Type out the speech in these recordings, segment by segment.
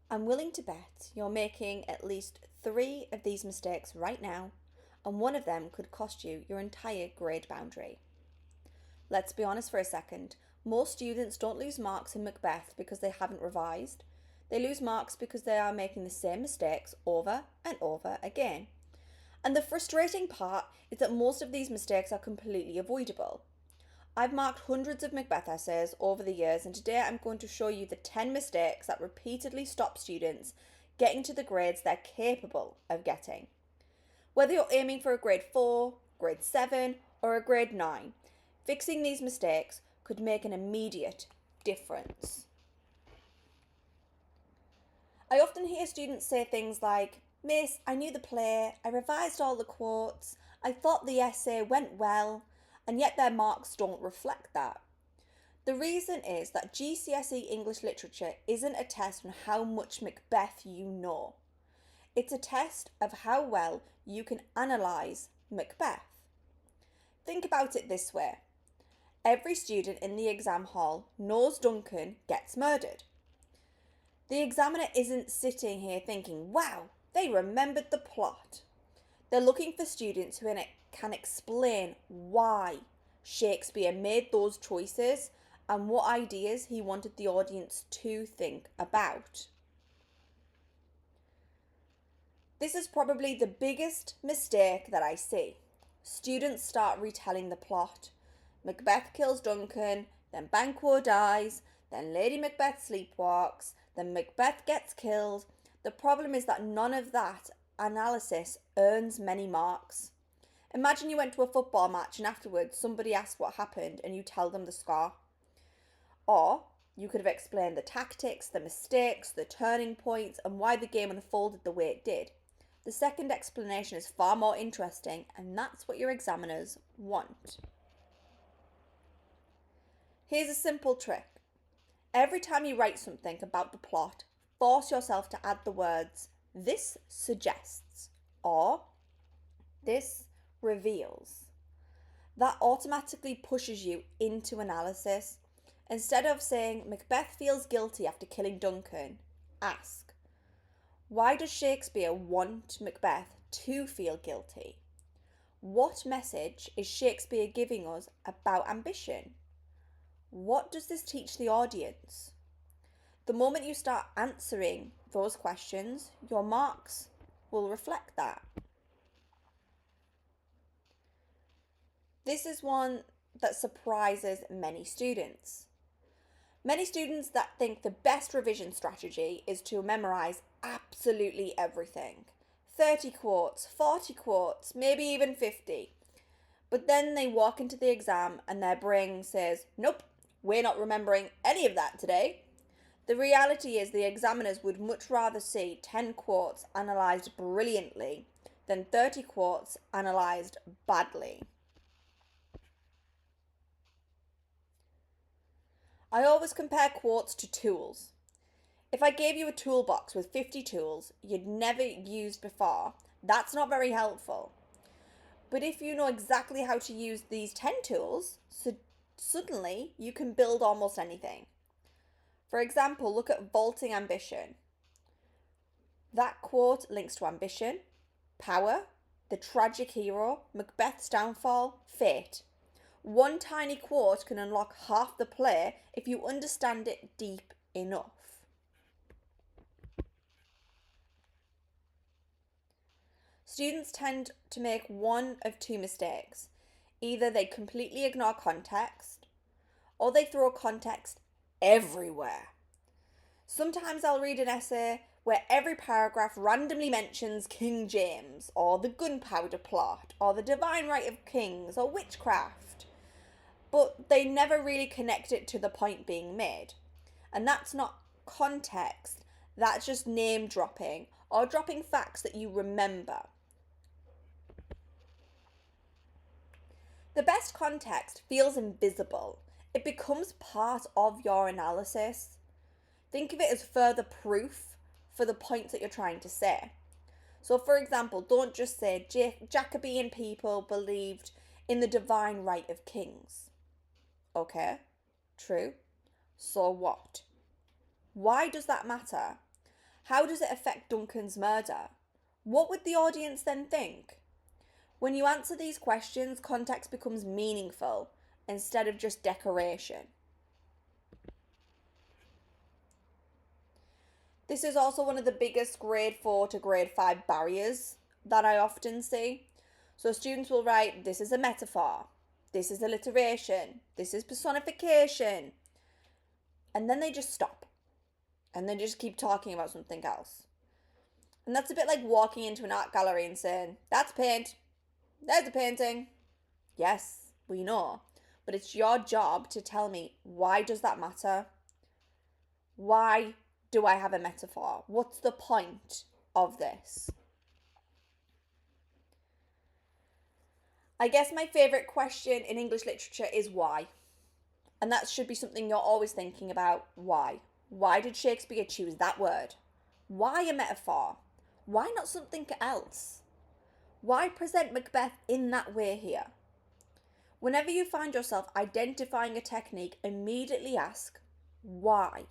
I'm willing to bet you're making at least 3 of these mistakes right now, and one of them could cost you your entire grade boundary. Let's be honest for a second. Most students don't lose marks in Macbeth because they haven't revised. They lose marks because they are making the same mistakes over and over again. And the frustrating part is that most of these mistakes are completely avoidable. I've marked hundreds of Macbeth essays over the years, and today I'm going to show you the 10 mistakes that repeatedly stop students getting to the grades they're capable of getting. Whether you're aiming for a grade 4, grade 7, or a grade 9, fixing these mistakes could make an immediate difference. I often hear students say things like, "Miss, I knew the play, I revised all the quotes, I thought the essay went well," and yet their marks don't reflect that. The reason is that GCSE English Literature isn't a test on how much Macbeth you know. It's a test of how well you can analyse Macbeth. Think about it this way. Every student in the exam hall knows Duncan gets murdered. The examiner isn't sitting here thinking, "Wow, they remembered the plot." They're looking for students who can explain why Shakespeare made those choices and what ideas he wanted the audience to think about. This is probably the biggest mistake that I see. Students start retelling the plot. Macbeth kills Duncan, then Banquo dies, then Lady Macbeth sleepwalks, then Macbeth gets killed. The problem is that none of that analysis earns many marks. Imagine you went to a football match and afterwards somebody asks what happened and you tell them the score. Or you could have explained the tactics, the mistakes, the turning points, and why the game unfolded the way it did. The second explanation is far more interesting, and that's what your examiners want. Here's a simple trick. Every time you write something about the plot, force yourself to add the words, "this suggests," or "this reveals." That automatically pushes you into analysis. Instead of saying Macbeth feels guilty after killing Duncan, ask, why does Shakespeare want Macbeth to feel guilty? What message is Shakespeare giving us about ambition? What does this teach the audience? The moment you start answering those questions, your marks will reflect that. This is one that surprises many students. Many students that think the best revision strategy is to memorize absolutely everything. 30 quotes, 40 quotes, maybe even 50. But then they walk into the exam and their brain says, "Nope, we're not remembering any of that today." The reality is the examiners would much rather see 10 quotes analysed brilliantly than 30 quotes analysed badly. I always compare quotes to tools. If I gave you a toolbox with 50 tools you'd never used before, that's not very helpful. But if you know exactly how to use these 10 tools, suddenly you can build almost anything. For example, look at vaulting ambition. That quote links to ambition, power, the tragic hero, Macbeth's downfall, fate. One tiny quote can unlock half the play if you understand it deep enough. Students tend to make one of two mistakes. Either they completely ignore context, or they throw context everywhere. Sometimes I'll read an essay where every paragraph randomly mentions King James, or the gunpowder plot, or the divine right of kings, or witchcraft. But they never really connect it to the point being made. And that's not context, that's just name dropping, or dropping facts that you remember. The best context feels invisible. It becomes part of your analysis. Think of it as further proof for the points that you're trying to say. So, for example, don't just say Jacobean people believed in the divine right of kings. Okay, true. So what? Why does that matter? How does it affect Duncan's murder? What would the audience then think? When you answer these questions, context becomes meaningful instead of just decoration. This is also one of the biggest grade 4 to grade 5 barriers that I often see. So students will write, this is a metaphor, this is alliteration, this is personification. And then they just stop. And then just keep talking about something else. And that's a bit like walking into an art gallery and saying, that's paint, there's a painting. Yes, we know. But it's your job to tell me, why does that matter? Why do I have a metaphor? What's the point of this? I guess my favourite question in English literature is why. And that should be something you're always thinking about. Why? Why did Shakespeare choose that word? Why a metaphor? Why not something else? Why present Macbeth in that way here? Whenever you find yourself identifying a technique, immediately ask, why?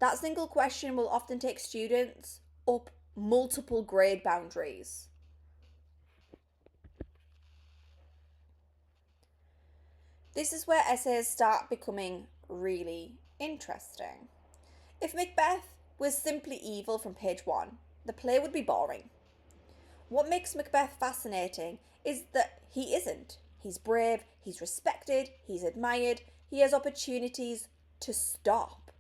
That single question will often take students up multiple grade boundaries. This is where essays start becoming really interesting. If Macbeth was simply evil from page 1, the play would be boring. What makes Macbeth fascinating is that he isn't. He's brave, he's respected, he's admired, he has opportunities to stop.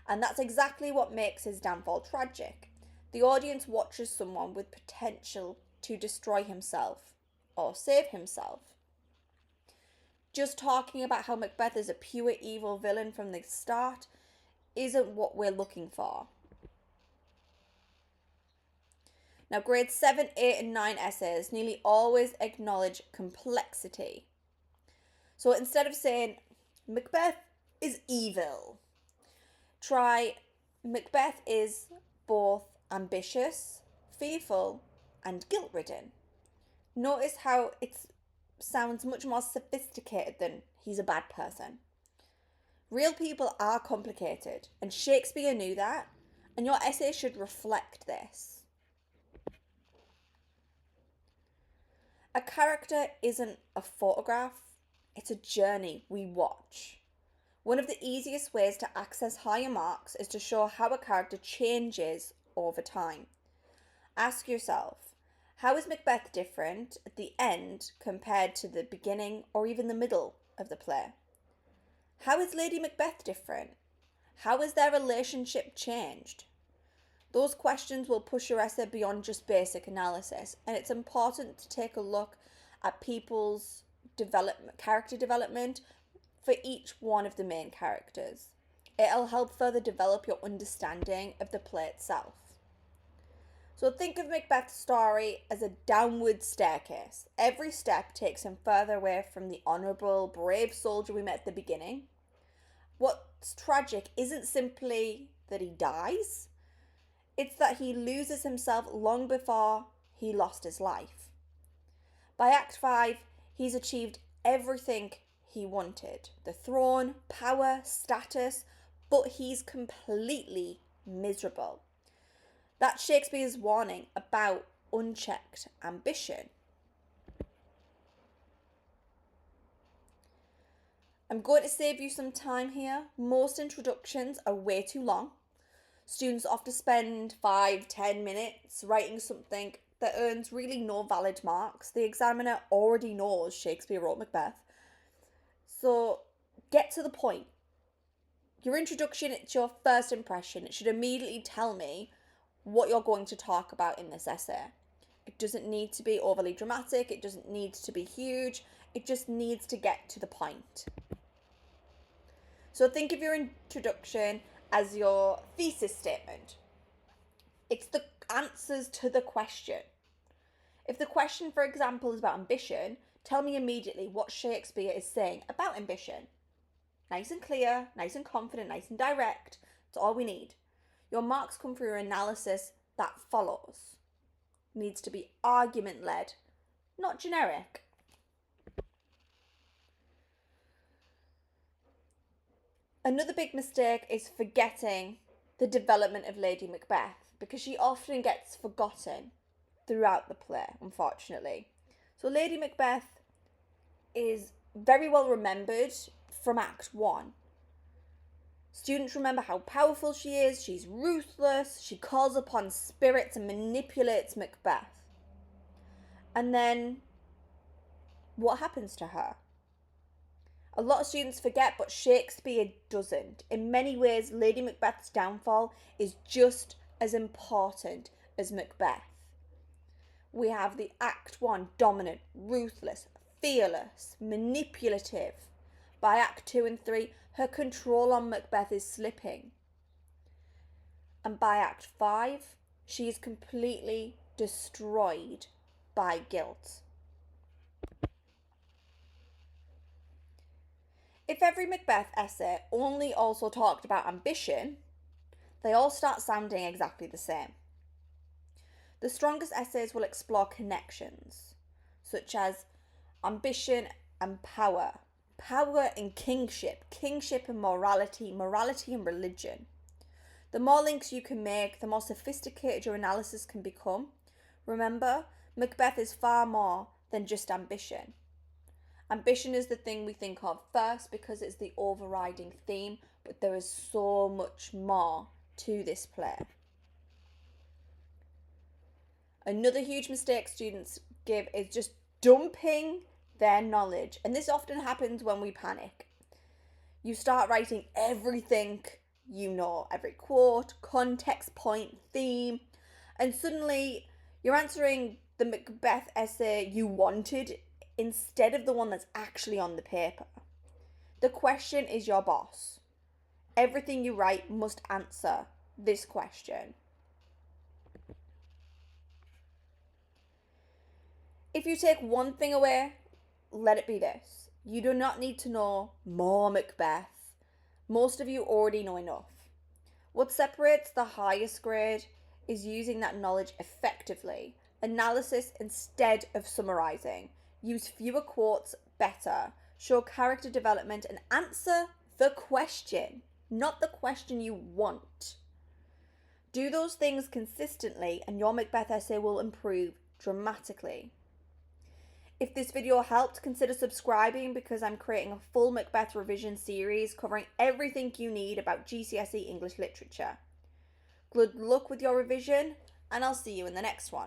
And that's exactly what makes his downfall tragic. The audience watches someone with potential to destroy himself or save himself. Just talking about how Macbeth is a pure evil villain from the start isn't what we're looking for. Now, grades 7, 8 and 9 essays nearly always acknowledge complexity. So instead of saying, Macbeth is evil, try, Macbeth is both ambitious, fearful, and guilt-ridden. Notice how it sounds much more sophisticated than he's a bad person. Real people are complicated, and Shakespeare knew that, and your essay should reflect this. A character isn't a photograph, it's a journey we watch. One of the easiest ways to access higher marks is to show how a character changes over time. Ask yourself, how is Macbeth different at the end compared to the beginning or even the middle of the play? How is Lady Macbeth different? How has their relationship changed? Those questions will push your essay beyond just basic analysis, and it's important to take a look at people's character development for each one of the main characters. It'll help further develop your understanding of the play itself. So think of Macbeth's story as a downward staircase. Every step takes him further away from the honourable, brave soldier we met at the beginning. What's tragic isn't simply that he dies, it's that he loses himself long before he lost his life. By Act 5, he's achieved everything he wanted. The throne, power, status, but he's completely miserable. That's Shakespeare's warning about unchecked ambition. I'm going to save you some time here. Most introductions are way too long. Students often spend 5-10 minutes writing something that earns really no valid marks. The examiner already knows Shakespeare wrote Macbeth. So get to the point. Your introduction, it's your first impression. It should immediately tell me what you're going to talk about in this essay. It doesn't need to be overly dramatic. It doesn't need to be huge. It just needs to get to the point. So think of your introduction as your thesis statement. It's the answers to the question. If the question, for example, is about ambition, tell me immediately what Shakespeare is saying about ambition. Nice and clear, nice and confident, nice and direct. That's all we need. Your marks come through your analysis that follows. It needs to be argument-led, not generic. Another big mistake is forgetting the development of Lady Macbeth, because she often gets forgotten throughout the play, unfortunately. So Lady Macbeth is very well remembered from Act 1. Students remember how powerful she is, she's ruthless, she calls upon spirits and manipulates Macbeth. And then, what happens to her? A lot of students forget, but Shakespeare doesn't. In many ways, Lady Macbeth's downfall is just as important as Macbeth. We have the Act 1 dominant, ruthless, fearless, manipulative. By Act 2 and 3, her control on Macbeth is slipping. And by Act 5, she is completely destroyed by guilt. If every Macbeth essay only also talked about ambition, they all start sounding exactly the same. The strongest essays will explore connections, such as ambition and power, power and kingship, kingship and morality, morality and religion. The more links you can make, the more sophisticated your analysis can become. Remember, Macbeth is far more than just ambition. Ambition is the thing we think of first because it's the overriding theme, but there is so much more to this play. Another huge mistake students give is just dumping their knowledge, and this often happens when we panic. You start writing everything you know, every quote, context point, theme, and suddenly you're answering the Macbeth essay you wanted instead of the one that's actually on the paper. The question is your boss. Everything you write must answer this question. If you take one thing away, let it be this. You do not need to know more Macbeth. Most of you already know enough. What separates the highest grade is using that knowledge effectively. Analysis instead of summarizing. Use fewer quotes better. Show character development and answer the question, not the question you want. Do those things consistently and your Macbeth essay will improve dramatically. If this video helped, consider subscribing because I'm creating a full Macbeth revision series covering everything you need about GCSE English Literature. Good luck with your revision, and I'll see you in the next one.